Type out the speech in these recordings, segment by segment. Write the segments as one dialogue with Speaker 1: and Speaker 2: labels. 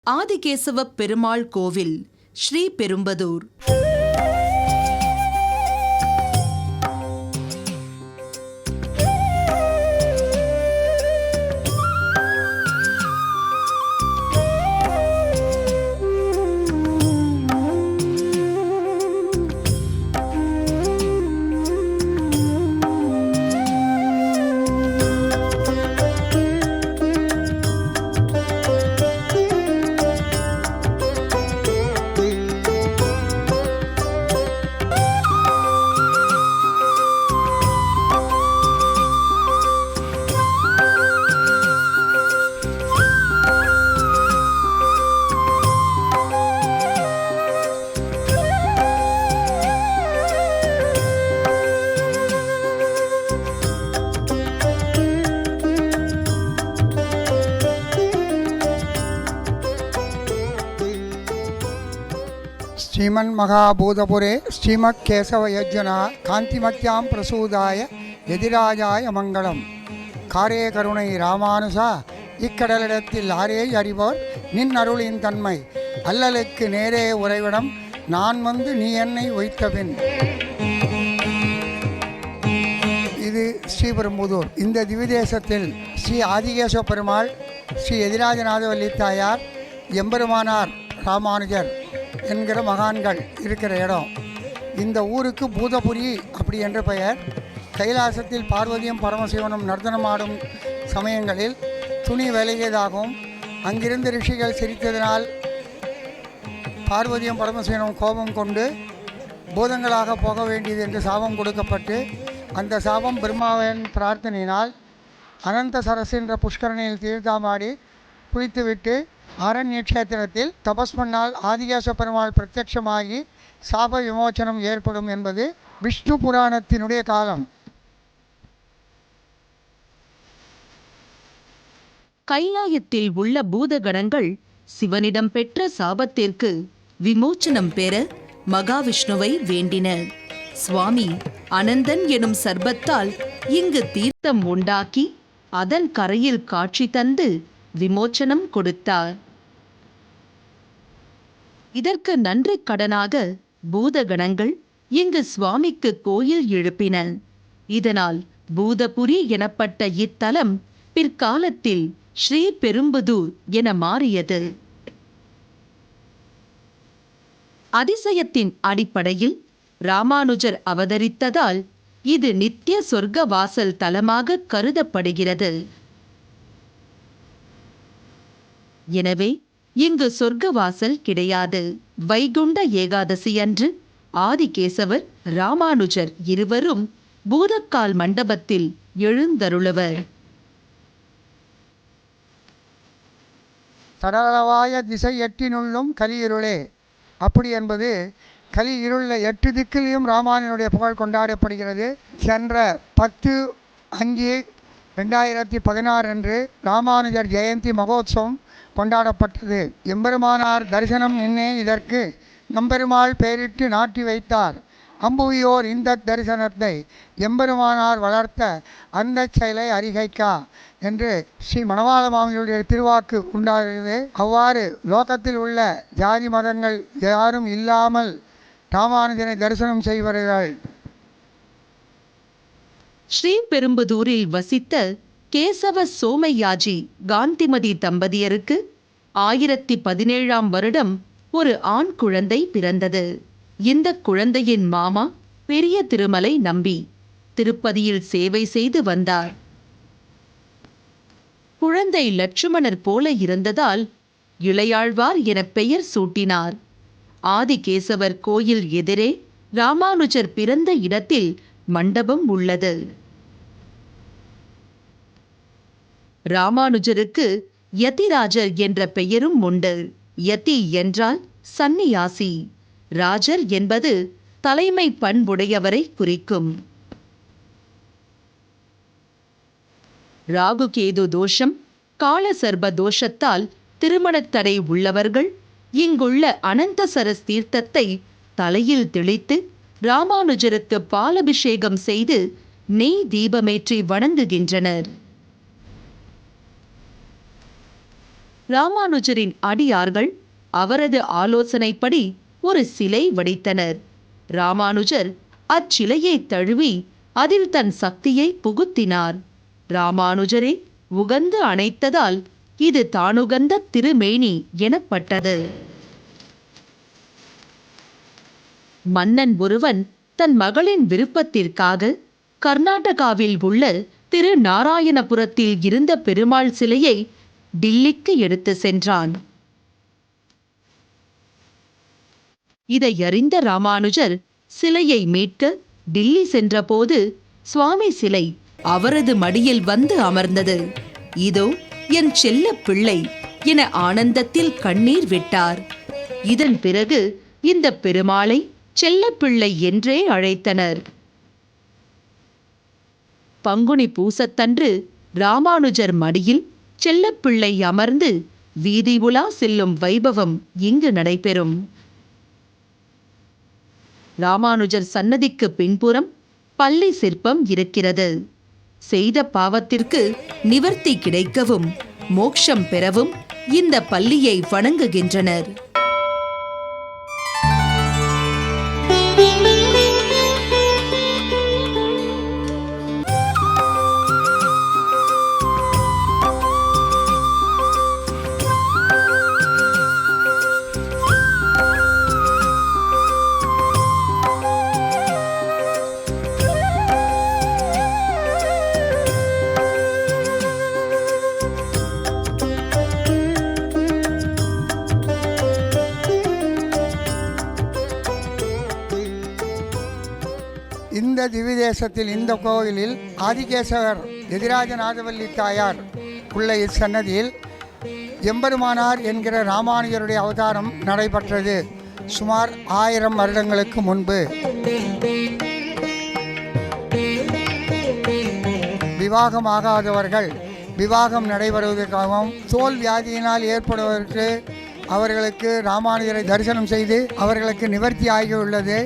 Speaker 1: ஆதிகேசவ பெருமாள் கோவில், ஸ்ரீபெரும்புதூர்.
Speaker 2: ஸ்ரீமன்மகாபூதபுரே ஸ்ரீமத்கேசவயஜ்ஜனா காந்திமத்யாம் பிரசூதாய எதிராஜாய மங்களம். காரே கருணை ராமானுசா, இக்கடலிடத்தில் ஆரே அறிவோர் நின் அருளின் தன்மை, அல்லலுக்கு நேரே உறைவிடம் நான் வந்து நீ என்னை வைத்தபின். இது ஸ்ரீபெரும்புதூர். இந்த திவிதேசத்தில் ஸ்ரீ ஆதிகேசவ பெருமாள், ஸ்ரீ எதிராஜநாதவல்லி தாயார், எம்பெருமானார் ராமானுஜர் என்கிற மகான்கள் இருக்கிற இடம். இந்த ஊருக்கு பூதபுரி அப்படி என்ற பெயர். கைலாசத்தில் பார்வதியும் பரமசிவனும் நர்த்தனமாடும் சமயங்களில் துணி விலகியதாகவும் அங்கிருந்த ரிஷிகள் சிரித்ததினால் பார்வதியும் பரமசிவனும் கோபம் கொண்டு பூதங்களாக போக வேண்டியது என்று சாபம் கொடுக்கப்பட்டு, அந்த சாபம் பிரம்மாவின் பிரார்த்தனையினால் அனந்த சரஸ் என்ற புஷ்கரணியில் தீர்த்தாமாடி குளித்துவிட்டு ஆரண்ய கஷேத்திரத்தில் தபஸ் பண்ணால் ஆதிகேசவ பெருமாள் பிரத்யட்சமாகி சாப விமோச்சனம் ஏற்படும் என்பது விஷ்ணு புராணத்தினுடைய காலம்.
Speaker 1: கைலாயத்தில் உள்ள பூதகணங்கள் சிவனிடம் பெற்ற சாபத்திற்கு விமோச்சனம் பெற மகாவிஷ்ணுவை வேண்டினர். சுவாமி அனந்தன் எனும் சர்பத்தால் இங்கு தீர்த்தம் உண்டாக்கி அதன் கரையில் காட்சி தந்து விமோச்சனம் கொடுத்தார். இதற்கு நன்றி கடனாக பூதகணங்கள் இங்கு சுவாமிக்கு கோயில் எழுப்பின. இதனால் பூதபுரி எனப்பட்ட இத்தலம் பிற்காலத்தில் ஸ்ரீபெரும்புதூர் என மாறியது. அதிசயத்தின் அடிப்படையில் ராமானுஜர் அவதரித்ததால் இது நித்திய சொர்க்க வாசல் தலமாக கருதப்படுகிறது. எனவே இங்கு சொர்க்கவாசல் கிடையாது. வைகுண்ட ஏகாதசி அன்று ஆதிகேசவர் ராமானுஜர் இருவரும் பூதக்கால் மண்டபத்தில் எழுந்தருளுவர்.
Speaker 2: சடலவாய திசை எட்டினுள்ளும் கலியிருளே அப்படி என்பது கலி இருள 8 திக்கிலையும் ராமானுடைய புகழ் கொண்டாடப்படுகிறது. சென்ற 10/5/2016 அன்று ராமானுஜர் ஜெயந்தி மகோத்சவம் கொண்டாடப்பட்டது. எம்பெருமானார் தரிசனம் என்னே இதற்கு நம்பெருமாள் பெயரிட்டு நாட்டி வைத்தார். அம்புவியோர் இந்த தரிசனத்தை எம்பெருமானார் வளர்த்த அந்த செயலை அறிகைக்கா என்று ஸ்ரீ மணவாள மாமியுடைய திருவாக்கு உண்டாகிறது. அவ்வாறு லோகத்தில் உள்ள ஜாதி மதங்கள் யாரும் இல்லாமல் ராமானுஜனை தரிசனம் செய்வார்கள்.
Speaker 1: ஸ்ரீபெரும்புதூரில் வசித்த கேசவ சோமையாஜி காந்திமதி தம்பதியருக்கு 1017ஆம் வருடம் ஒரு ஆண் குழந்தை பிறந்தது. இந்த குழந்தையின் மாமா பெரிய திருமலை நம்பி திருப்பதியில் சேவை செய்து வந்தார். குழந்தை லட்சுமணர் போல இருந்ததால் இளையாழ்வார் என பெயர் சூட்டினார். ஆதிகேசவர் கோயில் எதிரே ராமானுஜர் பிறந்த இடத்தில் மண்டபம் உள்ளது. ராமானுஜருக்கு யதிராஜர் என்ற பெயரும் உண்டு. யதி என்றால் சந்நியாசி, ராஜர் என்பது தலைமை பண்புடையவரை குறிக்கும். ராகுகேது தோஷம், காலசர்ப தோஷத்தால் திருமணத்தடை உள்ளவர்கள் இங்குள்ள அனந்தசரஸ் தீர்த்தத்தை தலையில் தெளித்து ராமானுஜருக்கு பாலபிஷேகம் செய்து நெய் தீபமேற்றி வணங்குகின்றனர். ராமானுஜரின் அடியார்கள் அவரது ஆலோசனைப்படி ஒரு சிலை வடித்தனர். ராமானுஜர் அச்சிலையை தழுவி அதில் தன் சக்தியை புகுத்தினார். ராமானுஜரே உகந்து அணைத்ததால் இது தானுகந்த திருமேனி எனப்பட்டது. மன்னன் ஒருவன் தன் மகளின் விருப்பத்திற்காக கர்நாடகாவில் உள்ள திருநாராயணபுரத்தில் இருந்த பெருமாள் சிலையை டில்லிக்கு எடுத்து சென்றான். இதை அறிந்த ராமானுஜர் சிலையை மீட்க டில்லி சென்றபோது சுவாமி சிலை அவரது மடியில் வந்து அமர்ந்தது. இதோ என் செல்ல பிள்ளை என ஆனந்தத்தில் கண்ணீர் விட்டார். இதன் பிறகு இந்த பெருமாளை செல்லப்பிள்ளை என்றே அழைத்தனர். பங்குனி பூசத்தன்று ராமானுஜர் மடியில் செல்லப்பிள்ளை அமர்ந்து வீதி உலா செல்லும் வைபவம் இங்கு நடைபெறும். ராமானுஜர் சன்னதிக்கு பின்புறம் பள்ளி சிற்பம் இருக்கிறது. செய்த பாவத்திற்கு நிவர்த்தி கிடைக்கவும் மோட்சம் பெறவும் இந்த பள்ளியை வணங்குகின்றனர்.
Speaker 2: இந்த திவ்யதேசத்தில் இந்த கோவிலில் ஆதிகேசவர் எதிராஜ நாதவல்லி தாயார் உள்ள இச்சன்னதியில் எம்பெருமானார் என்கிற ராமானுஜருடைய அவதாரம் நடைபெற்றது. சுமார் 1000 வருடங்களுக்கு முன்பு. விவாகமாகாதவர்கள் விவாகம் நடைபெறுவதற்காகவும் தோல் வியாதியினால் ஏற்படுவதற்கு அவர்களுக்கு ராமானுஜரை தரிசனம் செய்து அவர்களுக்கு நிவர்த்தி ஆகியுள்ளது.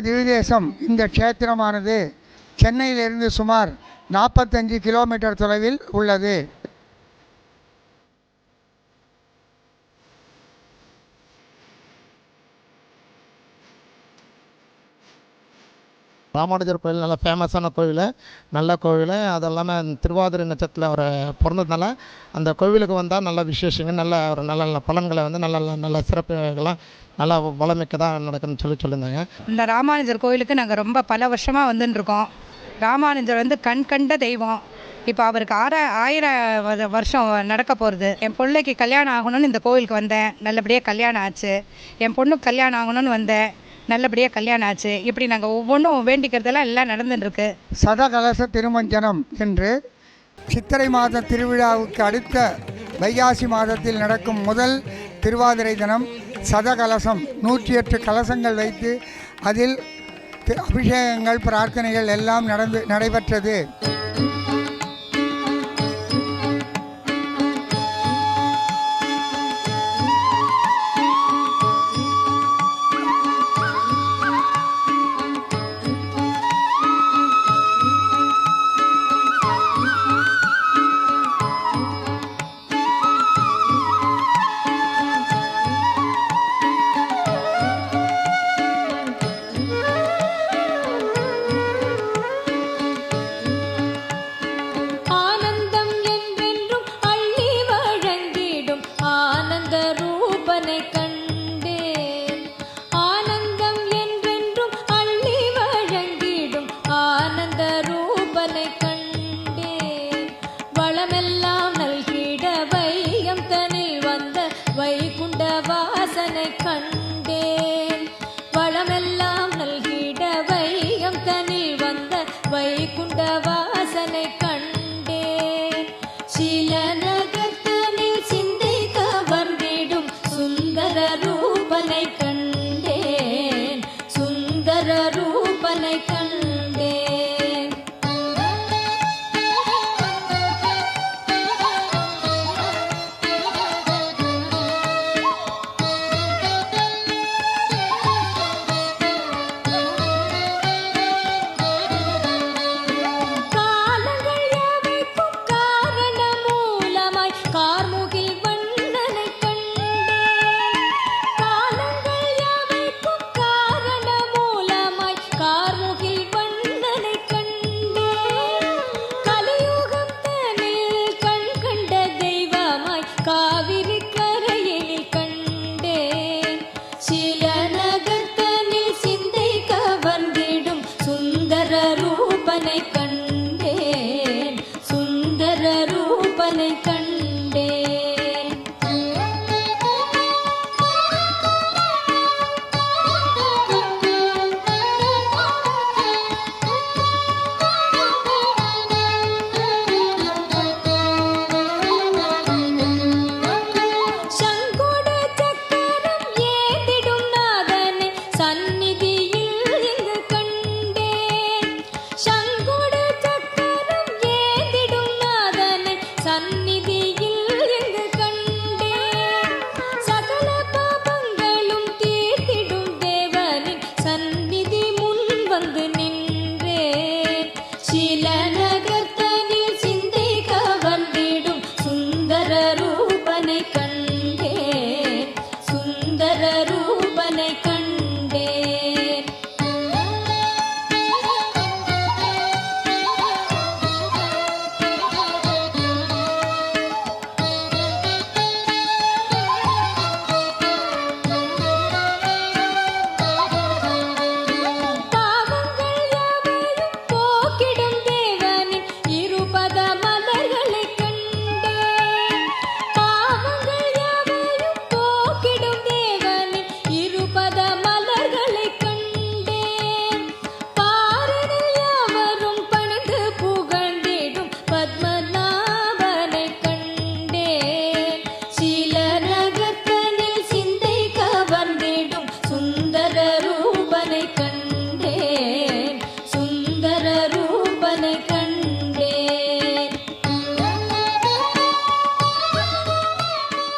Speaker 2: திவ்யதேசம் இந்த க்ஷேத்திரமானது சென்னையிலிருந்து சுமார் 45 கிலோமீட்டர் தொலைவில் உள்ளது.
Speaker 3: ராமானுஜர் கோயில் நல்ல ஃபேமஸான கோவில், நல்ல கோவில். அது இல்லாமல் திருவாதிரை நட்சத்திரத்தில் அவர் பிறந்ததுனால அந்த கோவிலுக்கு வந்தால் நல்ல விசேஷங்கள், நல்ல ஒரு நல்ல நல்ல பலன்களை வந்து நல்ல நல்ல சிறப்புகள்லாம் நல்லா வளமிக்கதாக நடக்குதுன்னு சொல்லியிருந்தாங்க.
Speaker 4: இந்த ராமானுஜர் கோயிலுக்கு நாங்கள் ரொம்ப பல வருஷமாக வந்துட்டுருக்கோம். ராமானுஜர் வந்து கண் கண்ட தெய்வம். இப்போ அவருக்கு 1000 வருஷம் நடக்க போகிறது. என் பிள்ளைக்கு கல்யாணம் ஆகணும்னு இந்த கோவிலுக்கு வந்தேன், நல்லபடியாக கல்யாணம் ஆச்சு. என் பொண்ணுக்கு கல்யாணம் ஆகணும்னு வந்தேன், நல்லபடியாக கல்யாணம் ஆச்சு. இப்படி நாங்கள் ஒவ்வொன்றும் வேண்டிக்கிறதெல்லாம் எல்லாம் நடந்துட்டுருக்கு.
Speaker 2: சதகலச திருமஞ்சனம் என்று சித்திரை மாத திருவிழாவுக்கு அடுத்த வைகாசி மாதத்தில் நடக்கும் முதல் திருவாதிரை தினம் சதகலசம் 108 கலசங்கள் வைத்து அதில் அபிஷேகங்கள் பிரார்த்தனைகள் எல்லாம் நடைபெற்றது.
Speaker 5: வளமெல்லாம் நல்கிட வையம் தனில் வந்த வைகுண்ட